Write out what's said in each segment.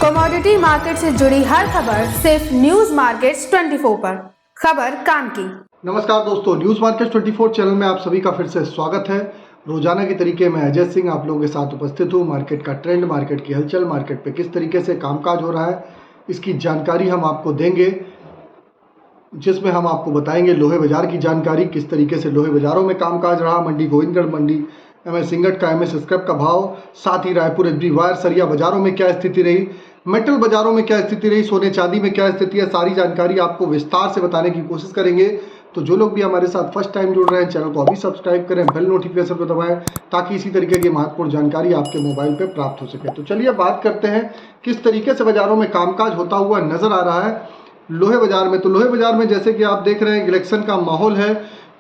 Commodity market से जुड़ी हर खबर सिर्फ न्यूज मार्केट्स 24 पर। खबर काम की। नमस्कार दोस्तों, न्यूज मार्केट 24 चैनल में आप सभी का फिर से स्वागत है। रोजाना की तरीके मैं अजय सिंह आप लोगों के साथ उपस्थित हूँ। मार्केट का ट्रेंड, मार्केट की हलचल, मार्केट पे किस तरीके से कामकाज हो रहा है, इसकी जानकारी हम आपको देंगे, जिसमें हम आपको बताएंगे लोहे बाजार की जानकारी, किस तरीके से लोहे बाजारों में कामकाज रहा, मंडी गोविंदगढ़, मंडी एमएस सिंगट का, एमएस स्क्रैप का भाव, साथ ही रायपुर एचबी वायर, सरिया बाजारों में क्या स्थिति रही, मेटल बाजारों में क्या स्थिति रही, सोने चांदी में क्या स्थिति है, सारी जानकारी आपको विस्तार से बताने की कोशिश करेंगे। तो जो लोग भी हमारे साथ फर्स्ट टाइम जुड़ रहे हैं, चैनल को अभी सब्सक्राइब करें, बेल नोटिफिकेशन को दबाएं, ताकि इसी तरीके की महत्वपूर्ण जानकारी आपके मोबाइल पे प्राप्त हो सके। तो चलिए बात करते हैं किस तरीके से बाजारों में कामकाज होता हुआ नजर आ रहा है लोहे बाजार में। तो लोहे बाजार में जैसे कि आप देख रहे हैं, इलेक्शन का माहौल है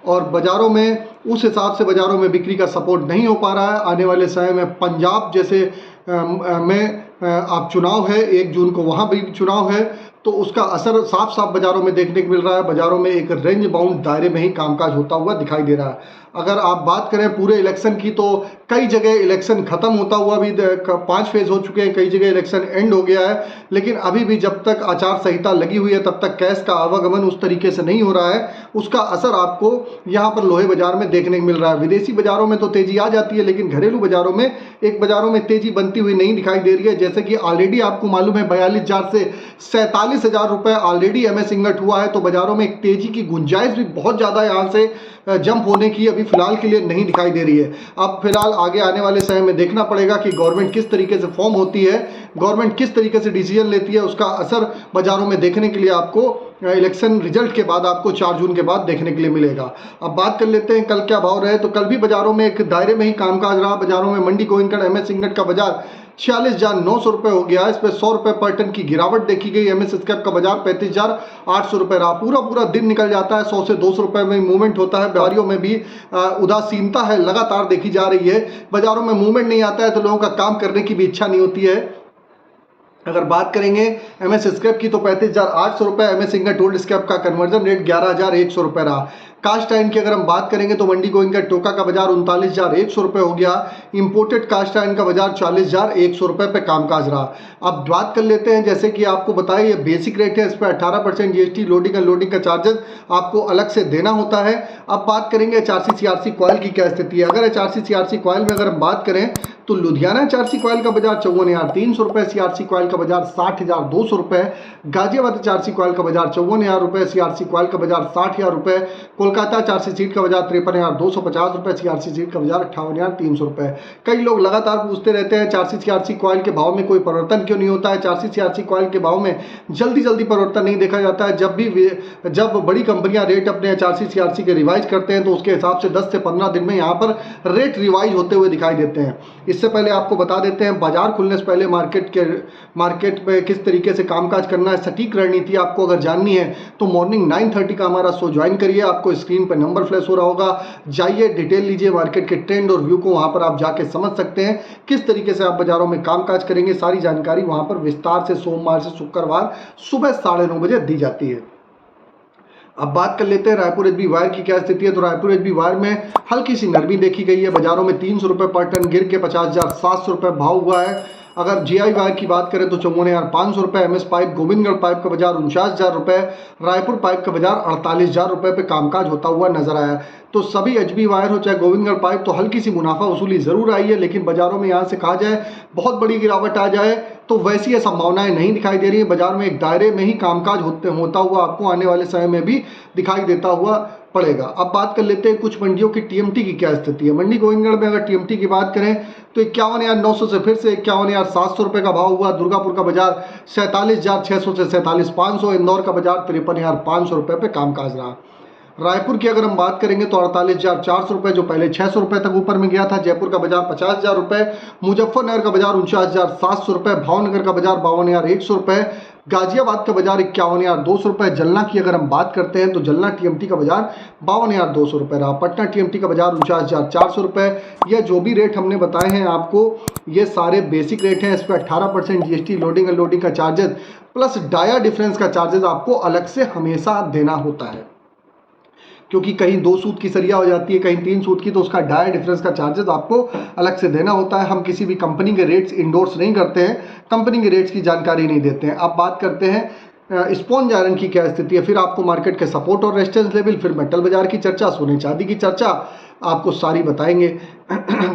और बाजारों में उस हिसाब से बाजारों में बिक्री का सपोर्ट नहीं हो पा रहा है। आने वाले समय में पंजाब जैसे में आप चुनाव है, 1 जून को वहाँ भी चुनाव है, तो उसका असर साफ साफ बाजारों में देखने को मिल रहा है। बाजारों में एक रेंज बाउंड दायरे में ही कामकाज होता हुआ दिखाई दे रहा है। अगर आप बात करें पूरे इलेक्शन की, तो कई जगह इलेक्शन खत्म होता हुआ भी 5 फेज हो चुके हैं, कई जगह इलेक्शन एंड हो गया है, लेकिन अभी भी जब तक आचार संहिता लगी हुई है तब तक कैश का आवागमन उस तरीके से नहीं हो रहा है। उसका असर आपको यहाँ पर लोहे बाजार में देखने को मिल रहा है। विदेशी बाजारों में तो तेजी आ जाती है, लेकिन घरेलू बाजारों में बाजारों में तेजी बनती हुई नहीं दिखाई दे रही है। जैसे कि ऑलरेडी आपको मालूम है 42,000 से 47,000 रुपए ऑलरेडी एमएस सिंगट हुआ है, तो बाजारों में एक तेजी की गुंजाइश भी बहुत ज़्यादा यहाँ से जंप होने की अभी फिलहाल के लिए नहीं दिखाई दे रही है। अब फिलहाल आगे आने वाले समय में देखना पड़ेगा कि गवर्नमेंट किस तरीके से फॉर्म होती है, गवर्नमेंट किस तरीके से डिसीजन लेती है, उसका असर बाजारों में देखने के लिए आपको इलेक्शन रिजल्ट के बाद, आपको 4 जून के बाद देखने के लिए मिलेगा। अब बात कर लेते हैं कल क्या भाव रहे। तो कल भी बाजारों में एक दायरे में ही कामकाज रहा। बाजारों में मंडी गोविंदगढ़ एमएस सिंगट का बाजार 46,900 रुपये हो गया। इस पर 100 रुपये पर टन की गिरावट देखी गई। एमएस स्क्रैप का बाजार 35,800 रुपये रहा। पूरा दिन निकल जाता है, 100 से 200 रुपये में मूवमेंट होता है। व्यापारियों में भी उदासीनता है, लगातार देखी जा रही है। बाजारों में मूवमेंट नहीं आता है तो लोगों का काम करने की भी इच्छा नहीं होती है। अगर बात करेंगे एमएस स्क्रैप की, तो 35,800 रुपये, एमएस सिंगट ओल्ड स्क्रैप का कन्वर्जन रेट 11,100 रुपये रहा। कास्ट आयरन की अगर हम बात करेंगे तो मंडी गोविंदगढ़ टोका का बाजार 39,100 रुपये हो गया। इंपोर्टेड कास्ट आयरन का बाजार 40,100 रुपये पे कामकाज रहा। अब बात कर लेते हैं, जैसे कि आपको बताया ये बेसिक रेट है, इस पर 18% जीएसटी, लोडिंग अनलोडिंग का चार्जेस आपको अलग से देना होता है। अब बात करेंगे एचआरसी सीआरसी कॉयल की क्या स्थिति है। अगर एचआरसी सीआरसी कॉयल में अगर हम बात करें तो लुधियाना एचआरसी कॉयल का बाजार 54,300 रुपये, सीआरसी कॉयल का बाजार 60,200 रुपये, गाजियाबाद एचआरसी कॉयल का बाजार 54,000 रुपये, सीआरसी कॉयल का बाजार 60,000 रुपये, कोलकाता एचआरसी सीट का बाजार 53,250 रुपये, सीआरसी सीट का बाजार 58,300 रुपये। कई लोग लगातार पूछते रहते हैं एचआरसी सीआरसी कॉयल के भाव में कोई परिवर्तन क्यों नहीं होता है। एचआरसी सीआरसी कॉयल के भाव में जल्दी परिवर्तन नहीं देखा जाता है। जब बड़ी कंपनियां रेट अपने एचआरसी सीआरसी के रिवाइज करते हैं तो उसके हिसाब से 10 से 15 दिन में यहाँ पर रेट रिवाइज होते हुए दिखाई देते हैं। इससे पहले आपको बता देते हैं बाजार खुलने से पहले मार्केट में किस तरीके से कामकाज करना है, सटीक रणनीति आपको अगर जाननी है तो मॉर्निंग 9:30 का हमारा शो ज्वाइन करिए। आपको स्क्रीन पर नंबर फ्लैश हो रहा होगा, जाइए डिटेल लीजिए मार्केट के ट्रेंड और व्यू को, वहां पर आप जाके समझ सकते हैं किस तरीके से आप बाजारों में कामकाज करेंगे। सारी जानकारी वहां पर विस्तार से सोमवार से शुक्रवार सुबह 9:30 बजे दी जाती है। अब बात कर लेते हैं रायपुर एचबी वायर की क्या स्थिति है। तो रायपुर एचबी वायर में हल्की सी नरमी देखी गई है। बाजारों में 300 रुपये पर टन गिर के 50,700 रुपये भाव हुआ है। अगर जीआई वायर की बात करें तो 54,500 रुपये, एमएस पाइप गोविंदगढ़ पाइप का बाजार 49,000 रुपये, रायपुर पाइप का बाजार 48,000 रुपये पे कामकाज होता हुआ नजर आया। तो सभी एचबी वायर हो चाहे गोविंदगढ़ पाइप, तो हल्की सी मुनाफा वसूली जरूर आई है, लेकिन बाजारों में यहाँ से कहा जाए बहुत बड़ी गिरावट आ जाए तो वैसी संभावनाएं नहीं दिखाई दे रही है। बाजार में एक दायरे में ही कामकाज होता हुआ आपको आने वाले समय में भी दिखाई देता हुआ पड़ेगा। अब बात कर लेते हैं कुछ मंडियों की टीएमटी की क्या स्थिति है। मंडी गोविंदगढ़ में अगर टीएमटी की बात करें तो 51,900 से फिर से 51,700 रुपये का भाव हुआ। दुर्गापुर का बाजार 47,600 से 47,500, इंदौर का बाजार 53,500 रुपये पे कामकाज रहा। रायपुर की अगर हम बात करेंगे तो 48,400 रुपये, जो पहले 600 रुपये तक ऊपर में गया था। जयपुर का बाजार 50,000 रुपये, मुजफ्फरनगर का बाजार 49,700 रुपये, भावनगर का बाजार 52,100 रुपये, गाजियाबाद का बाजार 51,200 रुपये। जलना की अगर हम बात करते हैं तो जलना टीएमटी का बाजार 52,200 रुपये रहा। पटना टीएमटी का बाजार 49,400 रुपये। यह जो भी रेट हमने बताए हैं आपको, ये सारे बेसिक रेट हैं। इस पर 18% जीएसटी, लोडिंग अनलोडिंग का चार्जेस प्लस डाया डिफरेंस का चार्जेस आपको अलग से हमेशा देना होता है। क्योंकि कहीं 2 सूत की सरिया हो जाती है, कहीं 3 सूत की, तो उसका डायर डिफरेंस का चार्जेस आपको अलग से देना होता है। हम किसी भी कंपनी के रेट्स इंडोर्स नहीं करते हैं, कंपनी के रेट्स की जानकारी नहीं देते हैं। अब बात करते हैं स्पॉन्ज आयरन की क्या स्थिति है, फिर आपको मार्केट के सपोर्ट और रेजिस्टेंस लेवल, फिर मेटल बाजार की चर्चा, सोने चांदी की चर्चा आपको सारी बताएंगे।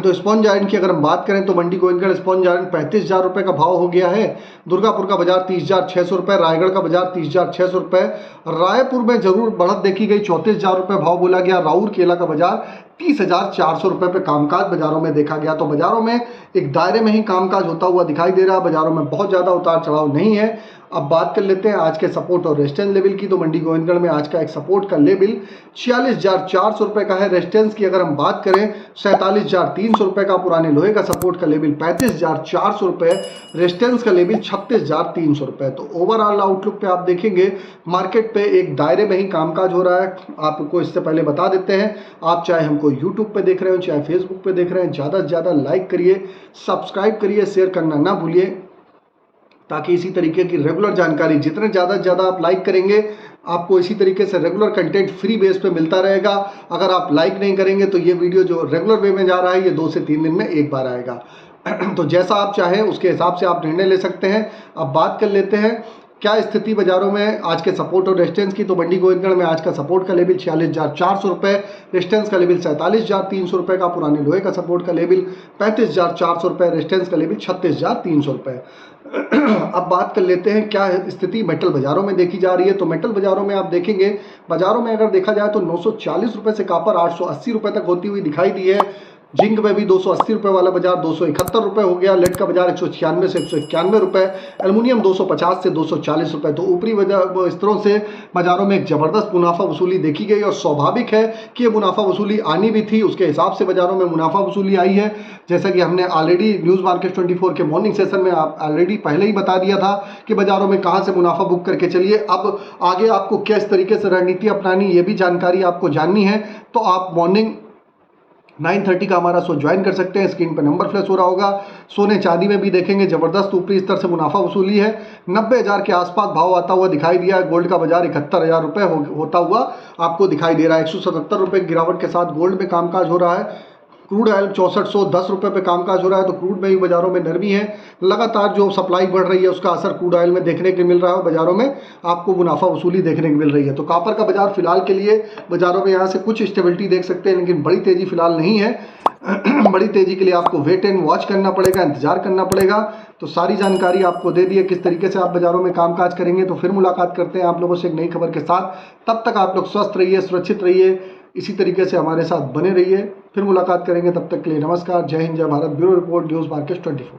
तो स्पॉन्ज आयरन की अगर हम बात करें तो मंडी गोविंदगढ़ स्पॉन्ज आयरन 35,000 रुपये का भाव हो गया है। दुर्गापुर का बाजार 30,600 रुपये, रायगढ़ का बाजार 30,600 रुपये, रायपुर में जरूर बढ़त देखी गई, 34,000 रुपये भाव बोला गया। राउर केला का बाजार 30,400 रुपये पे कामकाज बाजारों में देखा गया। तो बाजारों में एक दायरे में ही कामकाज होता हुआ दिखाई दे रहा है, बाजारों में बहुत ज़्यादा उतार चढ़ाव नहीं है। अब बात कर लेते हैं आज के सपोर्ट और रेजिस्टेंस लेवल की। तो मंडी गोविंदगढ़ में आज का एक सपोर्ट का लेवल 46,400 रुपये का है। रेजिस्टेंस की अगर हम बात करें 47,300 रुपये का। पुराने लोहे का सपोर्ट का लेवल 35,400 रुपये, रेजिस्टेंस का लेवल 36,300 रुपये। तो ओवरऑल आउटलुक पे आप देखेंगे मार्केट पे एक दायरे में ही कामकाज हो रहा है। आपको इससे पहले बता देते हैं, आप चाहे हमको यूट्यूब पे देख रहे हो चाहे फेसबुक पे देख रहे हैं, ज़्यादा से ज़्यादा लाइक करिए, सब्सक्राइब करिए, शेयर करना ना भूलिए, ताकि इसी तरीके की रेगुलर जानकारी जितने ज़्यादा से ज़्यादा आप लाइक करेंगे आपको इसी तरीके से रेगुलर कंटेंट फ्री बेस पे मिलता रहेगा। अगर आप लाइक नहीं करेंगे तो ये वीडियो जो रेगुलर वे में जा रहा है ये 2 से 3 दिन में एक बार आएगा। तो जैसा आप चाहें उसके हिसाब से आप निर्णय ले सकते हैं। अब बात कर लेते हैं क्या स्थिति बाजारों में आज के सपोर्ट और रेजिस्टेंस की। तो मंडी गोविंदगढ़ में आज का सपोर्ट का लेवल 46,400 रुपये, रेजिस्टेंस का लेवल 47,300 रुपये का। पुराने लोहे का सपोर्ट का लेवल 35,400 रुपये, रेजिस्टेंस का लेवल 36,300 रुपये। अब बात कर लेते हैं क्या स्थिति मेटल बाजारों में देखी जा रही है। तो मेटल बाजारों में आप देखेंगे, बाजारों में अगर देखा जाए तो 940 रुपये से कापर 880 रुपये तक होती हुई दिखाई दी है। जिंक में भी 280 रुपये वाला बाजार 271 रुपये हो गया। लेड का बाजार 196 से 191 रुपये, एल्युमिनियम 250 से 240 रुपये। तो ऊपरी स्तरों से बाजारों में एक ज़बरदस्त मुनाफा वसूली देखी गई और स्वाभाविक है कि ये मुनाफा वसूली आनी भी थी, उसके हिसाब से बाजारों में मुनाफा वसूली आई है। जैसा कि हमने ऑलरेडी न्यूज़ मार्केट 24 के मॉर्निंग सेशन में आप ऑलरेडी पहले ही बता दिया था कि बाजारों में कहाँ से मुनाफा बुक करके चलिए। अब आगे आपको किस तरीके से रणनीति अपनानी ये भी जानकारी आपको जाननी है, तो आप मॉर्निंग 9:30 का हमारा शो ज्वाइन कर सकते हैं। स्क्रीन पर नंबर फ्लैश हो रहा होगा। सोने चांदी में भी देखेंगे ज़बरदस्त ऊपरी स्तर से मुनाफा वसूली है। 90,000 के आसपास भाव आता हुआ दिखाई दिया है। गोल्ड का बाजार 71,000 रुपये होता हुआ आपको दिखाई दे रहा है। 177 रुपये की गिरावट के साथ गोल्ड में कामकाज हो रहा है। क्रूड ऑयल 6410 रुपये पे कामकाज हो रहा है। तो क्रूड में भी बाजारों में नरमी है। लगातार जो सप्लाई बढ़ रही है उसका असर क्रूड ऑयल में देखने को मिल रहा है। बाजारों में आपको मुनाफा वसूली देखने को मिल रही है। तो कॉपर का बाजार फिलहाल के लिए बाजारों में यहाँ से कुछ स्टेबिलिटी देख सकते हैं, लेकिन बड़ी तेजी फिलहाल नहीं है। बड़ी तेजी के लिए आपको वेट एंड वॉच करना पड़ेगा, इंतजार करना पड़ेगा। तो सारी जानकारी आपको दे दी है किस तरीके से आप बाजारों में कामकाज करेंगे। तो फिर मुलाकात करते हैं आप लोगों से एक नई खबर के साथ। तब तक आप लोग स्वस्थ रहिए, सुरक्षित रहिए, इसी तरीके से हमारे साथ बने रहिए। फिर मुलाकात करेंगे, तब तक के लिए नमस्कार। जय हिंद, जय Bharat. Bureau report, news market 24।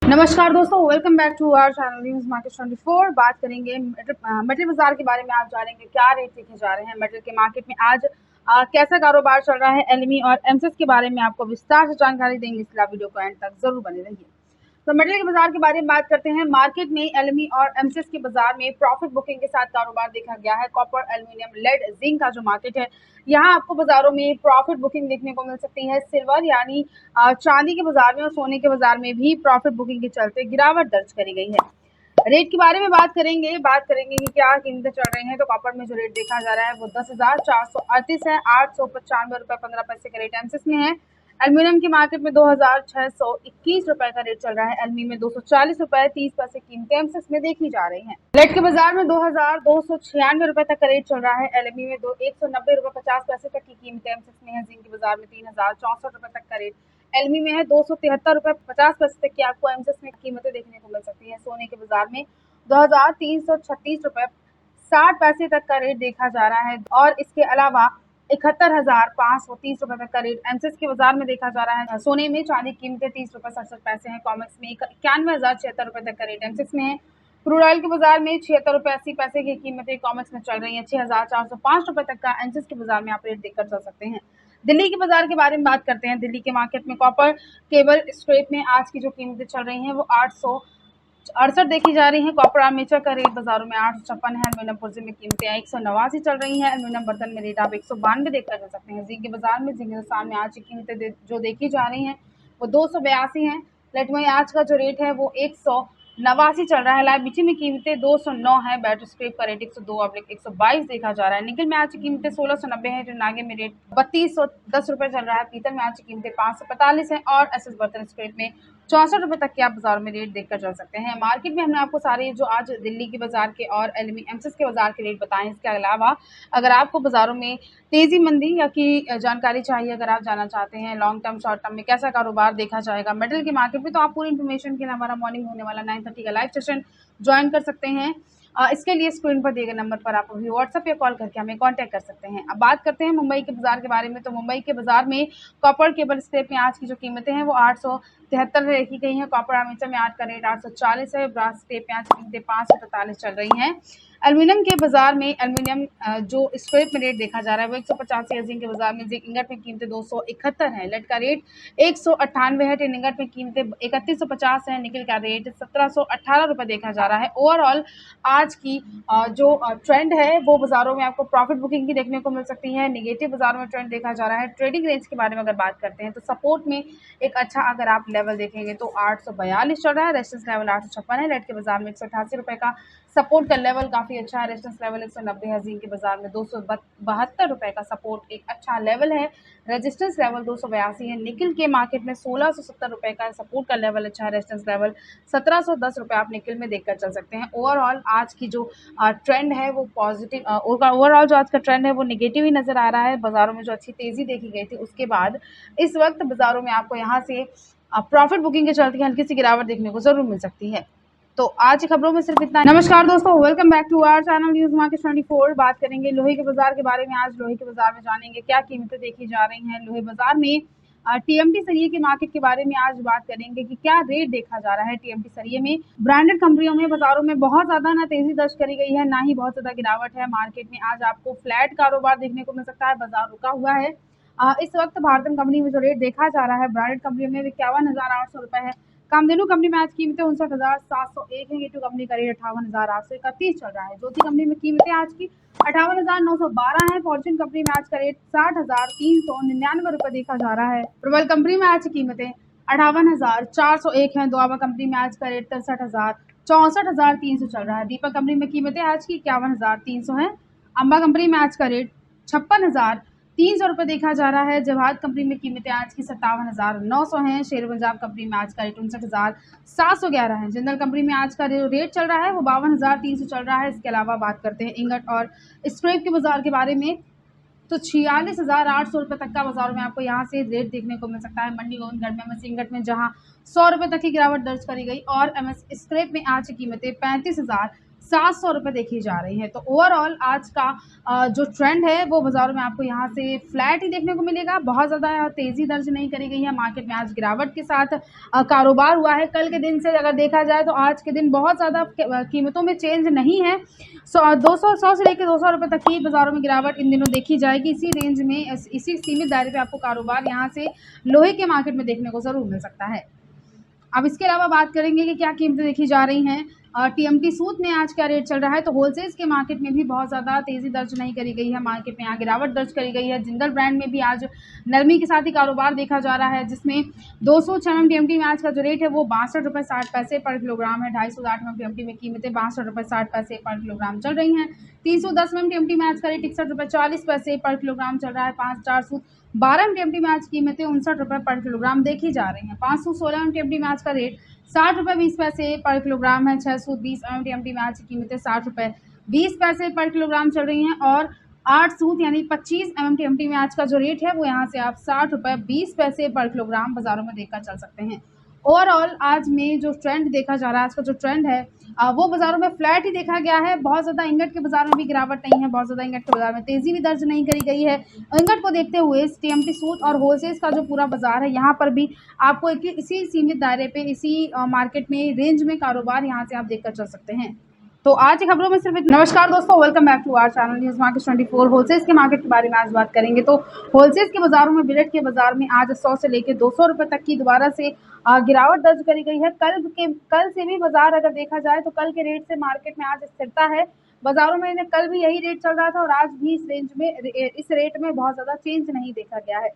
नमस्कार दोस्तों, welcome back to our channel news market 24। बात करेंगे मेटल बाजार के बारे में। आप जानेंगे क्या रेट देखे जा रहे हैं मेटल के मार्केट में, आज कैसा कारोबार चल रहा है। एलएमई और एमसीएक्स के बारे में आपको विस्तार से जानकारी देंगे, इसलिए आप वीडियो को एंड तक जरूर बने रहिए। तो मेटल के बाजार के बारे में बात करते हैं। मार्केट में एलएमई और एमसीएक्स के बाजार में प्रॉफिट बुकिंग के साथ कारोबार देखा गया है। कॉपर, एल्यूमिनियम, लेड, जिंक का जो मार्केट है, यहाँ आपको बाजारों में प्रॉफिट बुकिंग देखने को मिल सकती है। सिल्वर यानी चांदी के बाजार में और सोने के बाजार में भी प्रॉफिट बुकिंग के चलते गिरावट दर्ज करी गई है। रेट के बारे में बात करेंगे कि क्या कीमतें चल रही हैं। तो कॉपर में जो रेट देखा जा रहा है वो 10,438 है। 895 रुपये 15 पैसे का रेट एमसीएक्स में है। एल्यूमिनियम की मार्केट में 2,621 रुपये का रेट चल रहा है। एलमी में 240 रुपये 30 पैसे कीमतें एमसीएक्स में देखी जा रही हैं। लेड के बाजार में 2,296 रुपये तक का रेट चल रहा है। एलमी में 190 रुपये 50 पैसे तक की कीमतें एमसीएक्स में है। जिंक के बाजार में 3,064 रुपये तक का रेट एलमी में है। 273 रुपये 50 पैसे तक की आपको एमसीएक्स में कीमतें देखने को मिल सकती है। सोने के बाजार में 2,336 रुपये 60 पैसे तक का रेट देखा जा रहा है और इसके अलावा 71,530 रुपये तक का रेट एमसीएक्स के बाजार में देखा जा रहा है। सोने में चांदी की कीमतें 30 रुपये 67 पैसे हैं। कॉमेक्स में 91,076 रुपये तक का रेट एमसीएक्स में है। क्रूड ऑयल के बाजार में 76 रुपये 80 पैसे की कीमतें कॉमेक्स में चल रही है। 6,405 रुपये तक का एमसीएक्स के बाजार में आप रेट देखकर चल सकते हैं। दिल्ली के बाजार के बारे में बात करते हैं। दिल्ली के मार्केट में कॉपर केबल स्ट्रेप में आज की जो कीमतें चल रही हैं वो 868 देखी जा रही है। कॉपर आर्मेचर का रेट बाजारों में 856 है। एल्यूमिनियम पुर्जे में कीमतें 189 चल रही हैं। एल्यूमिनियम बर्तन में रेट आप 192 देखकर चल सकते हैं। जिंक के बाजार में जिंक हिंदुस्तान में आज की कीमतें जो देखी जा रही हैं वो 282 हैं। लेड में आज का जो रेट है वो 89 चल रहा है। लाइव बीटी में कीमतें 209 है। बैटरी स्क्रैप का रेट 102/122 देखा जा रहा है। निकल में आज की कीमतें 1690 है। नागे में रेट 3210 रुपये चल रहा है। पीतल में आज की कीमतें 545 है और एसएस बर्तन स्क्रैप में 64 रुपये तक के आप बाजार में रेट देखकर चल सकते हैं। मार्केट में हमने आपको सारे जो आज दिल्ली के बाजार के और एमसीएस के बाजार के रेट बताए हैं। इसके अलावा अगर आपको बाजारों में तेजी मंदी या की जानकारी चाहिए, अगर आप जानना चाहते हैं लॉन्ग टर्म शॉर्ट टर्म में कैसा कारोबार देखा जाएगा मेटल के मार्केट में, तो आप पूरी इन्फॉर्मेशन के लिए हमारा मॉर्निंग होने वाला 9:30 का लाइव सेशन ज्वाइन कर सकते हैं। इसके लिए स्क्रीन पर दिए गए नंबर पर आप अभी व्हाट्सएप या कॉल करके हमें कांटेक्ट कर सकते हैं। अब बात करते हैं मुंबई के बाजार के बारे में। तो मुंबई के बाजार में कॉपर केबल स्क्रैप में आज की जो कीमतें हैं वो 873 रखी गई हैं। कॉपर आर्मेचर में आज का रेट 840 है। ब्रास स्क्रैप में आज की कीमतें 543 चल रही हैं। एल्यूमिनियम के बाजार में एल्यूमिनियम जो स्क्रैप में रेट देखा जा रहा है वो 185 है। जिंक के बाजार में जिंक इंगट में कीमतें 271 है। लेड का रेट 198 है। टिन इंगट में कीमतें 3150 है। निकल का रेट 1718 रुपये देखा जा रहा है। ओवरऑल आज की जो ट्रेंड है वो बाजारों में आपको प्रॉफिट बुकिंग की देखने को मिल सकती है। निगेटिव बाजारों में ट्रेंड देखा जा रहा है। ट्रेडिंग रेंज के बारे में अगर बात करते हैं तो सपोर्ट में एक अच्छा अगर आप लेवल देखेंगे तो 842 चल रहा है। रेजिस्टेंस लेवल 856 है। लेड के बाजार में 188 रुपये का सपोर्ट का लेवल काफ़ी अच्छा है। रेजिस्टेंस लेवल 190 है। जिंक के बाजार में 272 रुपये का सपोर्ट एक अच्छा लेवल है। रेजिस्टेंस लेवल 282 है। निकल के मार्केट में 1670 रुपये का सपोर्ट का लेवल अच्छा है। रेजिस्टेंस लेवल 1710 रुपये आप निकल में देखकर चल सकते हैं। ओवरऑल आज की जो ट्रेंड है वो पॉजिटिव, ओवरऑल जो आज का ट्रेंड है वो निगेटिव ही नज़र आ रहा है। बाज़ारों में जो अच्छी तेज़ी देखी गई थी उसके बाद इस वक्त बाज़ारों में आपको यहाँ से प्रॉफिट बुकिंग के चलते हल्की सी गिरावट देखने को ज़रूर मिल सकती है। तो आज की खबरों में सिर्फ इतना। नमस्कार दोस्तों, welcome back to our channel news market 24। बात करेंगे लोहे के बाजार के बारे में। आज लोहे के बाजार में जानेंगे क्या कीमतें देखी जा रही हैं। लोहे बाजार में टीएमटी सरिये के मार्केट के बारे में आज बात करेंगे कि क्या रेट देखा जा रहा है टीएमटी सरिये में। ब्रांडेड कंपनियों में बाजारों में बहुत ज्यादा ना तेजी दर्ज करी गई है, ना ही बहुत ज्यादा गिरावट है। मार्केट में आज आपको फ्लैट कारोबार देखने को मिल सकता है। बाजार रुका हुआ है। इस वक्त भारतीय कंपनी में जो रेट देखा जा रहा है ब्रांडेड कंपनियों में 51,800 रुपए है। कामधेनु कंपनी में आज कीमतें 59,701 है। गेटू कंपनी का रेट 58,831 चल रहा है। ज्योति कंपनी में कीमतें आज की 58,912 है। फॉर्च्यून कंपनी में आज का रेट 60,399 रुपए देखा जा रहा है। प्रबल कंपनी में आज की कीमतें 58,401 है। दुआबा कंपनी में आज का रेट 63,300 चल रहा है। दीपक कंपनी में कीमतें आज की 51,300 है। अंबा कंपनी में आज का रेट 56,300 रुपये देखा जा रहा है। जवाहर कंपनी में कीमतें आज की 57,900 हैं। शेर पंजाब कंपनी में आज का रेट 59,711 है। जिंदल कंपनी में आज का जो रेट चल रहा है वो 52,300 चल रहा है। इसके अलावा बात करते हैं इंगट और स्क्रैप के बाजार के बारे में, तो 46,800 रुपये तक का बाजारों में आपको यहाँ से रेट देखने को मिल सकता है। मंडी गोविंदगढ़ में एमएस इंगट में जहाँ 100 रुपये तक की गिरावट दर्ज करी गई और एमएस स्क्रैप में आज की कीमतें 35,700 रुपये देखी जा रही है। तो ओवरऑल आज का जो ट्रेंड है वो बाजारों में आपको यहाँ से फ्लैट ही देखने को मिलेगा। बहुत ज़्यादा तेज़ी दर्ज नहीं करी गई है। मार्केट में आज गिरावट के साथ कारोबार हुआ है। कल के दिन से अगर देखा जाए तो आज के दिन बहुत ज़्यादा कीमतों में चेंज नहीं है। 100 से लेकर 200 रुपये तक की बाज़ारों में गिरावट इन दिनों देखी जाएगी। इसी रेंज में इसी सीमित दायरे पे आपको कारोबार यहाँ से लोहे के मार्केट में देखने को ज़रूर मिल सकता है। अब इसके अलावा बात करेंगे कि क्या कीमतें देखी जा रही हैं। टीएमटी सूत में आज क्या रेट चल रहा है, तो होलसेल्स के मार्केट में भी बहुत ज़्यादा तेज़ी दर्ज नहीं करी गई है। मार्केट में यहाँ गिरावट दर्ज करी गई है। जिंदल ब्रांड में भी आज नरमी के साथ ही कारोबार देखा जा रहा है, जिसमें 206 mm टीएमटी में आज का जो रेट है वो 62 रुपये 60 पैसे पर किलोग्राम है। 250 mm टीएमटी में कीमतें 62 रुपये 60 पैसे पर किलोग्राम चल रही हैं। 310 mm टीएमटी में आज का रेट 61 रुपये 40 पैसे पर किलोग्राम चल रहा है। 5/4 सूत 12 mm टीएमटी में आज कीमतें 59 रुपये पर किलोग्राम देखी जा रही हैं। 516 mm टीएमटी में आज का रेट 60 रुपये 20 पैसे पर किलोग्राम है। 620 mm टीएमटी में आज की कीमतें 60 रुपये 20 पैसे पर किलोग्राम चल रही हैं। और 8 सूत यानी 25 mm टीएमटी में आज का जो रेट है वो यहाँ से आप 60 रुपये 20 पैसे पर किलोग्राम बाजारों में देखकर चल सकते हैं। ओवरऑल आज में जो ट्रेंड देखा जा रहा है, आज का जो ट्रेंड है वो बाजारों में फ्लैट ही देखा गया है। बहुत ज़्यादा इंगट के बाजार में भी गिरावट नहीं है। बहुत ज़्यादा इंगट के बाजार में तेज़ी भी दर्ज नहीं करी गई है। इंगट को देखते हुए टीएमटी सूत और होलसेल्स का जो पूरा बाजार है यहाँ पर भी आपको इसी सीमित दायरे पे इसी मार्केट में रेंज में कारोबार यहाँ से आप देखकर चल सकते हैं। तो आज की खबरों में सिर्फ नमस्कार दोस्तों, welcome back to our channel news market 24। Wholesales के मार्केट के बारे में आज बात करेंगे। तो होलसेल्स के बाजारों में बिलेट के बाजार में आज 100 से लेकर 200 रुपये तक की दोबारा से गिरावट दर्ज करी गई है। कल से भी बाजार अगर देखा जाए तो कल के रेट से मार्केट में आज स्थिरता है। बाजारों में कल भी यही रेट चल रहा था और आज भी इस रेंज में इस रेट में बहुत ज़्यादा चेंज नहीं देखा गया है।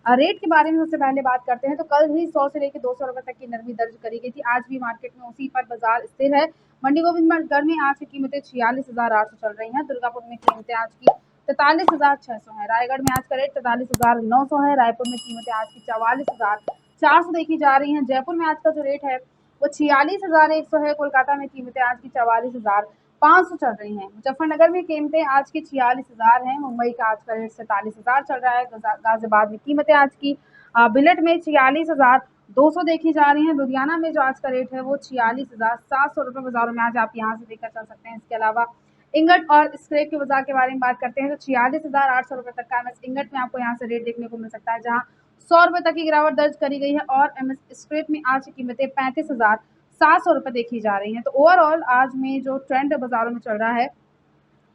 रेट के बारे में सबसे पहले बात करते हैं तो कल ही 100 से लेकर 200 रुपए तक की नरमी दर्ज करी गई थी। आज भी मार्केट में उसी पर बाजार स्थिर है। मंडी गोविंदगढ़ में आज की कीमतें 46,800 चल रही हैं। दुर्गापुर में कीमतें आज की 43,600 है। रायगढ़ में आज का रेट 43,900 है। रायपुर में कीमतें आज की 44,400 देखी जा रही हैं। जयपुर में आज का जो रेट है वो 46,100 है। कोलकाता में कीमतें आज की 44,500 चल रही हैं। मुजफ्फरनगर में कीमतें आज की 46,000 हैं। मुंबई का आज का रेट 47,000 चल रहा है। गाजियाबाद में कीमतें आज की बिलट में 46,200 देखी जा रही हैं। लुधियाना में जो आज का रेट है वो 46,700 रुपये बाजारों में आज आप यहाँ से देखकर चल सकते हैं। इसके अलावा इंगट और स्क्रैप के बाजार के बारे में बात करते हैं तो 46,800 रुपये तक का एमएस इंगट में आपको यहाँ से रेट देखने को मिल सकता है, जहाँ 100 रुपये तक की गिरावट दर्ज करी गई है। और एमएस स्क्रैप में आज की कीमतें 35,700 रुपये देखी जा रही हैं। तो ओवरऑल आज में जो ट्रेंड बाजारों में चल रहा है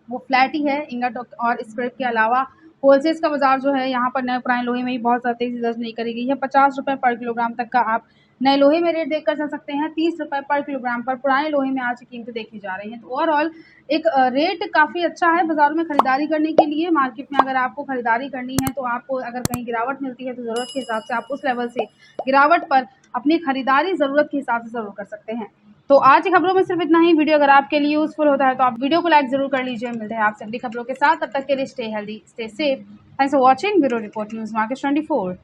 वो फ्लैट ही है। इंगट और स्क्रैप के अलावा होलसेल्स का बाजार जो है यहाँ पर नए पुराने लोहे में भी बहुत ज़्यादा तेजी दर्ज नहीं करी गई है। 50 रुपये पर किलोग्राम तक का आप नए लोहे में रेट देखकर चल सकते हैं। 30 रुपये पर किलोग्राम पर पुराने लोहे में आज की कीमतें देखी जा रही हैं। तो ओवरऑल एक रेट काफ़ी अच्छा है बाज़ारों में खरीदारी करने के लिए। मार्केट में अगर आपको खरीदारी करनी है तो आपको अगर कहीं गिरावट मिलती है तो ज़रूरत के हिसाब से आप उस लेवल से गिरावट पर अपनी खरीदारी ज़रूरत के हिसाब से ज़रूर कर सकते हैं। तो आज की खबरों में सिर्फ इतना ही। वीडियो अगर आपके लिए यूजफुल होता है तो आप वीडियो को लाइक जरूर कर लीजिए। मिलते हैं आपसे अगली खबरों के साथ, तब तक के लिए stay healthy, stay safe. Thanks for watching bureau report news market 24।